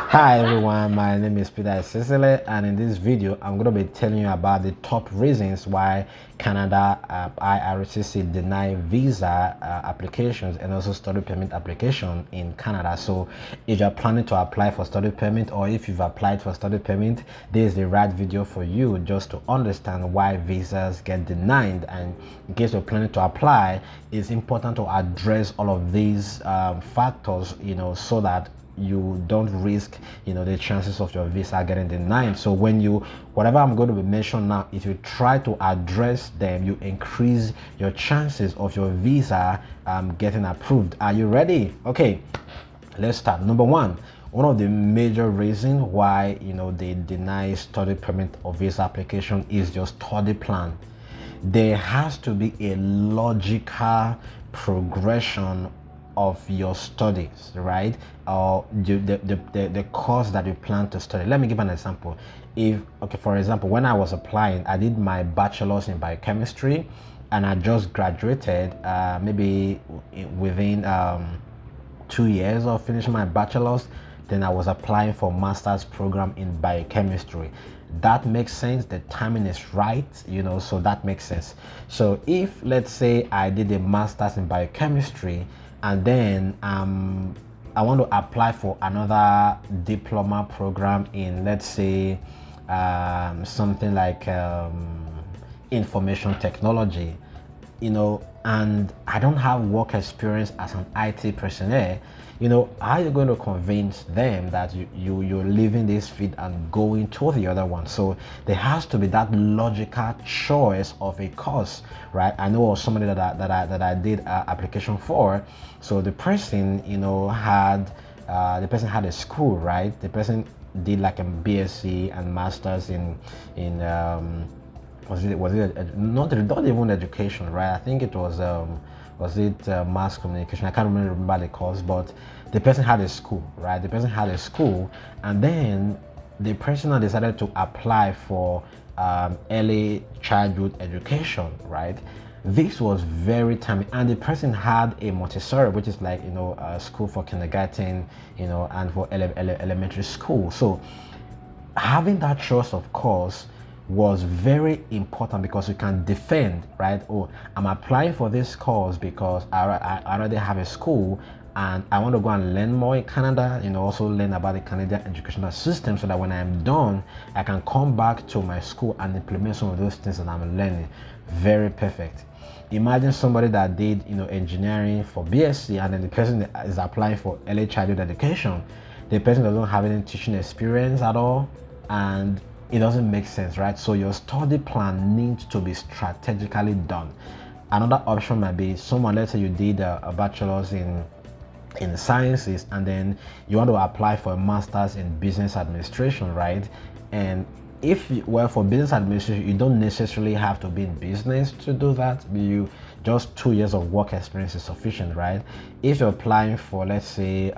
Hi everyone, my name is Peter Cecily, and in this video I'm going to be telling you about the top reasons why Canada IRCC deny visa applications and also study permit application in Canada. So if you're planning to apply for study permit, or if you've applied for study permit, this is the right video for you just to understand why visas get denied. And in case you're planning to apply, it's important to address all of these factors, so that you don't risk the chances of your visa getting denied. So whatever I'm going to be mentioning now, if you try to address them, you increase your chances of your visa getting approved. Are you ready? Okay, let's start. Number one of the major reasons why they deny study permit or visa application is your study plan. There has to be a logical progression of your studies, right? Or the course that you plan to study. Let me give an example. For example, when I was applying, I did my bachelor's in biochemistry, and I just graduated maybe within 2 years of finishing my bachelor's. Then I was applying for master's program in biochemistry. That makes sense. The timing is right, so that makes sense. So if, let's say, I did a master's in biochemistry, and then I want to apply for another diploma program in, let's say, something like information technology, and I don't have work experience as an IT personnel. How are you going to convince them that you're leaving this field and going to the other one? So there has to be that logical choice of a course, right? I know somebody that I did application for. So the person, had a school, right? The person did like a B.Sc and masters in was it not even education, right? I think it was mass communication. I can't remember the course, but the person had a school, right? The person had a school, and then the person now decided to apply for early childhood education, right? This was very timely, and the person had a Montessori, which is like a school for kindergarten, and for elementary school. So having that choice of course was very important, because you can defend, right? Oh, I'm applying for this course because I already have a school, and I want to go and learn more in Canada, also learn about the Canadian educational system, so that when I'm done, I can come back to my school and implement some of those things that I'm learning. Very perfect. Imagine somebody that did engineering for B.Sc, and then the person is applying for early childhood education. The person doesn't have any teaching experience at all, and it doesn't make sense, right? So your study plan needs to be strategically done. Another option might be someone, let's say you did a bachelor's in sciences, and then you want to apply for a master's in business administration, right? And for business administration, you don't necessarily have to be in business to do that. Just 2 years of work experience is sufficient, right? If you're applying for, let's say,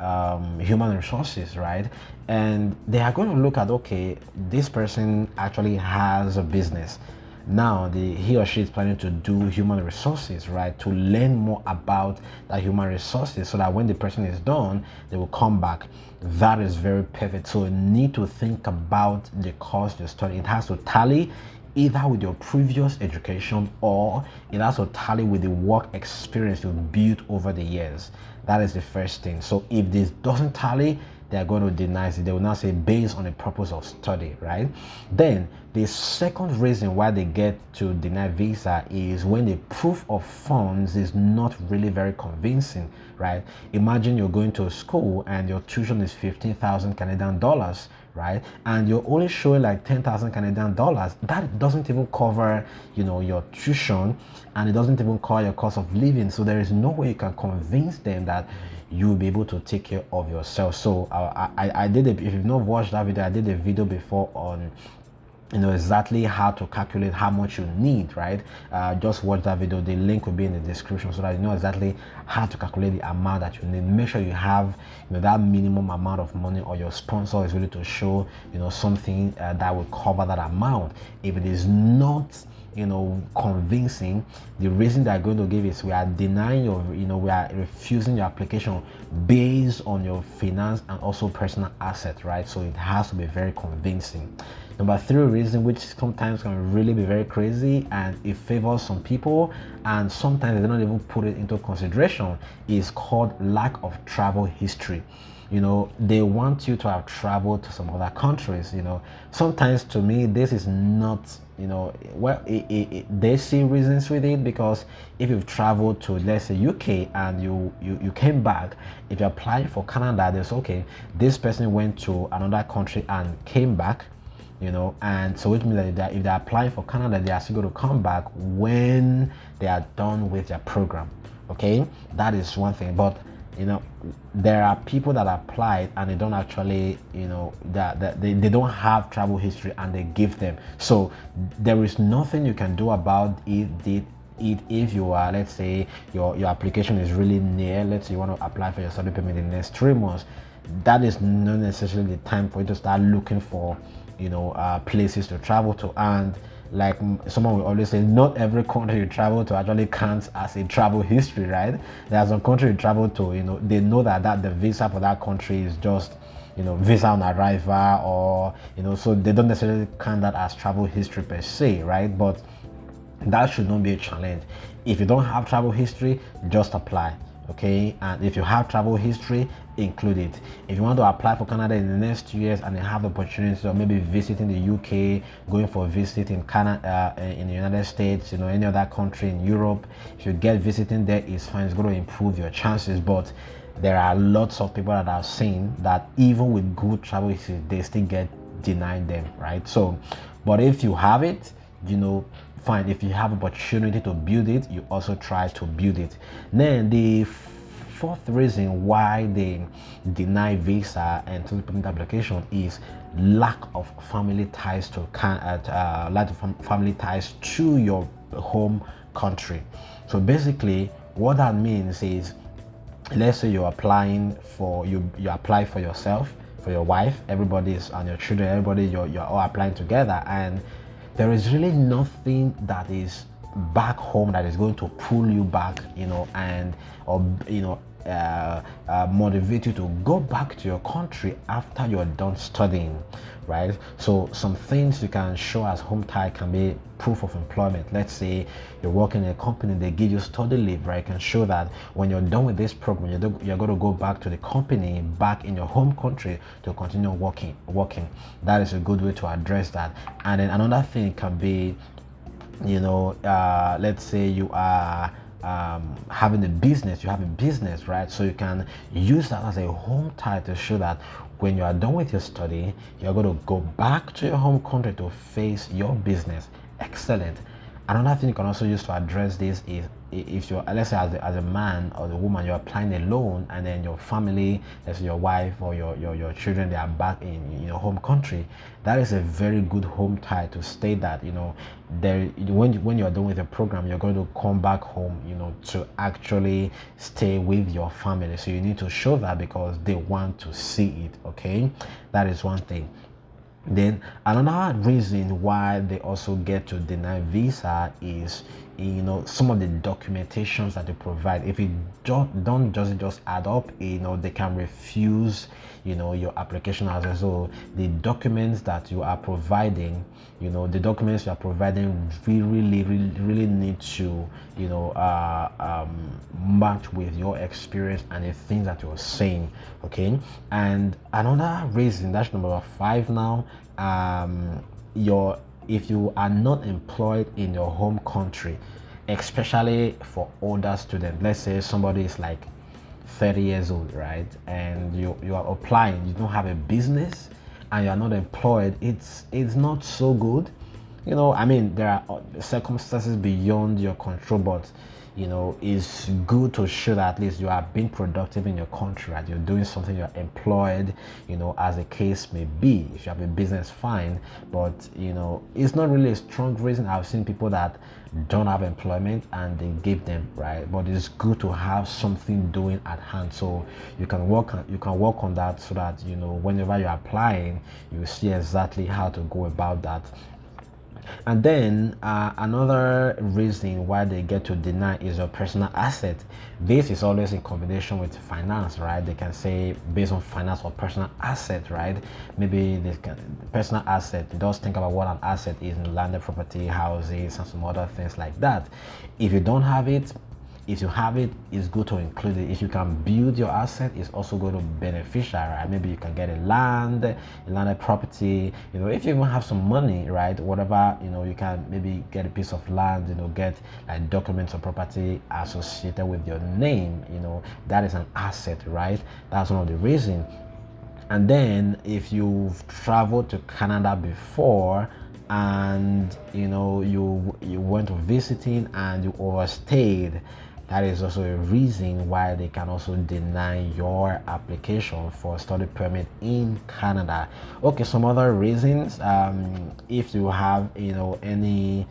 human resources, right, and they are going to look at, okay, this person actually has a business. Now he or she is planning to do human resources, right, to learn more about that human resources, so that when the person is done, they will come back. That is very perfect. So you need to think about the course you're studying. It has to tally either with your previous education, or it has to tally with the work experience you've built over the years. That is the first thing. So if this doesn't tally, they are going to deny it. They will now say based on the purpose of study, right? Then the second reason why they get to deny visa is when the proof of funds is not really very convincing, right? Imagine you're going to a school and your tuition is 15,000 Canadian dollars, right? And you're only showing like 10,000 Canadian dollars. That doesn't even cover, your tuition, and it doesn't even cover your cost of living. So there is no way you can convince them that you'll be able to take care of yourself. So I did if you've not watched that video, I did a video before on you know exactly how to calculate how much you need, right? Just watch that video. The link will be in the description so that you know exactly how to calculate the amount that you need. Make sure you have, you know, that minimum amount of money, or your sponsor is ready to show, you know, something that will cover that amount. If it is not, you know, convincing, the reason they're going to give is we are denying your, you know, we are refusing your application based on your finance and also personal assets, right? So it has to be very convincing. Number three reason, which sometimes can really be very crazy and it favors some people and sometimes they don't even put it into consideration, is called lack of travel history. You know, they want you to have traveled to some other countries. You know, sometimes to me this is not, you know, well, they see reasons with it, because if you've traveled to, let's say, UK and you came back, if you apply for Canada, there's, okay, this person went to another country and came back, you know, and so which means that if they're applying for Canada, they are still going to come back when they are done with their program. Okay, that is one thing. But you know, there are people that applied and they don't actually, you know, that they don't have travel history and they give them. So there is nothing you can do about it if you are, let's say, your application is really near. Let's say you want to apply for your study permit in the next 3 months. That is not necessarily the time for you to start looking for, you know, places to travel to. And like someone will always say, not every country you travel to actually counts as a travel history, right? There are some country you travel to, you know, they know that the visa for that country is just, you know, visa on arrival, or, you know, so they don't necessarily count that as travel history per se, right? But that should not be a challenge. If you don't have travel history, just apply. Okay, and if you have travel history, include it. If you want to apply for Canada in the next 2 years and you have the opportunity of maybe visiting the UK, going for a visit in Canada, in the United States, you know, any other country in Europe, if you get visiting there, it's fine. It's going to improve your chances. But there are lots of people that I've seen that even with good travel history, they still get denied them, right? So, but if you have it, you know, fine. If you have opportunity to build it, you also try to build it. Then the fourth reason why they deny visa and student permit application is lack of family ties to lack of family ties to your home country. So basically what that means is, let's say you're applying for, you apply for yourself, for your wife, everybody's, and your children, everybody, you're all applying together, and there is really nothing that is back home that is going to pull you back, you know, and, or, you know, motivate you to go back to your country after you're done studying, right? So some things you can show as home tie can be proof of employment. Let's say you're working in a company, they give you study leave, right? You can show that when you're done with this program, you're going to go back to the company, back in your home country, to continue working. That is a good way to address that. And then another thing can be, you know, let's say you are having a business, you have a business, right? So you can use that as a home tie to show that when you are done with your study, you're going to go back to your home country to face your business. Excellent. Another thing you can also use to address this is, if you're, let's say, as a man or the woman, you're applying a loan, and then your family, let's say your wife or your children, they are back in your home country. That is a very good home tie to state that, you know, when you're done with the program, you're going to come back home, you know, to actually stay with your family. So you need to show that because they want to see it. Okay, that is one thing. Then another reason why they also get to deny visa is, you know, some of the documentations that they provide. If it don't just add up, you know, they can refuse, you know, your application as well. So the documents that you are providing, you know, the documents you are providing really need to, you know, match with your experience and the things that you're saying. Okay, and another reason, that's number 5 now, if you are not employed in your home country, especially for older students, let's say somebody is like 30 years old, right, and you are applying, you don't have a business and you are not employed, it's not so good. You know, I mean, there are circumstances beyond your control, but it's good to show that at least you are being productive in your country, right? You're doing something, you're employed, as the case may be. If you have a business, fine, but it's not really a strong reason. I've seen people that don't have employment and they give them, right? But it's good to have something doing at hand, so you can work on that, so that whenever you're applying, you see exactly how to go about that. And then another reason why they get to deny is your personal asset. This is always in combination with finance, right? They can say based on finance or personal asset, right? Maybe they can personal asset. Just think about what an asset is in landed property, houses, and some other things like that. If you don't have it, if you have it, it's good to include it. If you can build your asset, it's also going to be beneficial, right? Maybe you can get a landed property, if you even have some money, right? Whatever, you can maybe get a piece of land, get like documents of property associated with your name, that is an asset, right? That's one of the reasons. And then if you've traveled to Canada before, and you went to visiting and you overstayed, that is also a reason why they can also deny your application for study permit in Canada. Okay, some other reasons, if you have any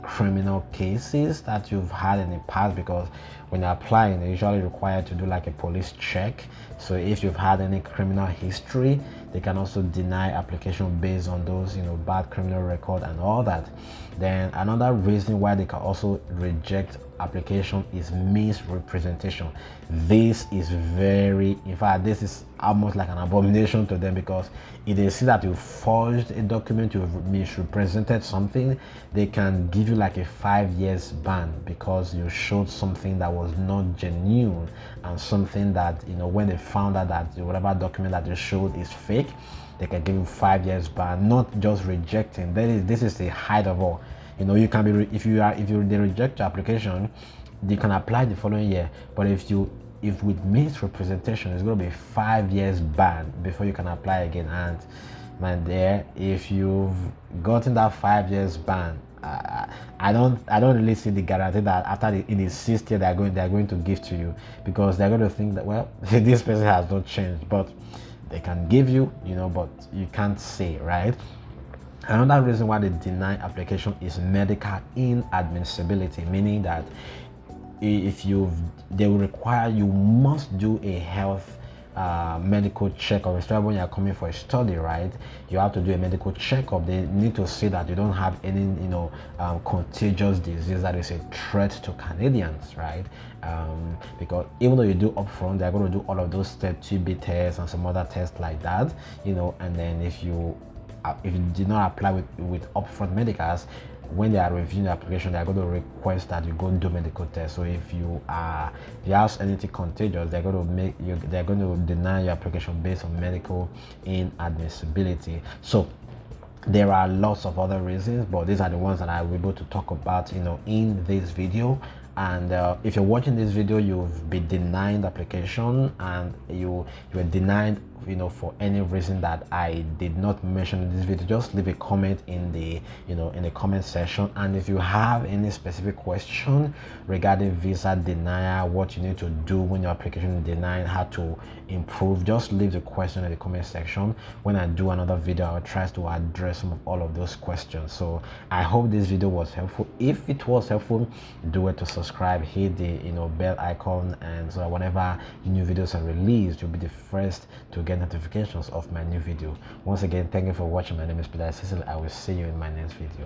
criminal cases that you've had in the past, because when you're applying, they're usually required to do like a police check. So if you've had any criminal history, they can also deny application based on those bad criminal record and all that. Then another reason why they can also reject application is misrepresentation. This is in fact, this is almost like an abomination to them, because if they see that you forged a document, you've misrepresented something, they can give you like a 5 years ban, because you showed something that was not genuine, and something that when they found out that whatever document that you showed is fake, they can give you 5 years ban, not just rejecting. This is the height of all. You can be if they reject your application, they can apply the following year. But if with misrepresentation, it's going to be 5 years ban before you can apply again. And man, there, if you've gotten that 5 years ban, I don't really see the guarantee that after in the 6th year they're going to give to you, because they're going to think that, well, this person has not changed. But they can give you, but you can't say, right? Another reason why they deny application is medical inadmissibility, meaning that they will require you must do a health medical checkup, especially when you're coming for a study, right? You have to do a medical checkup. They need to see that you don't have any contagious disease that is a threat to Canadians, right? Because even though you do upfront, they're going to do all of those TB tests and some other tests like that, and then if you did not apply with upfront medicals, when they are reviewing the application, they are going to request that you go and do medical tests. So if you have anything contagious, they're going to deny your application based on medical inadmissibility. So there are lots of other reasons, but these are the ones that I will be able to talk about in this video. And if you're watching this video, you've been denied the application, and you were denied for any reason that I did not mention in this video, just leave a comment in the in the comment section. And if you have any specific question regarding visa denial, what you need to do when your application is denied, how to improve, just leave the question in the comment section. When I do another video, I'll try to address some of all of those questions. So I hope this video was helpful. If it was helpful, do it to subscribe, hit the bell icon, and so whenever new videos are released, you'll be the first to get notifications of my new video. Once again, thank you for watching. My name is Peter Cecil. I will see you in my next video.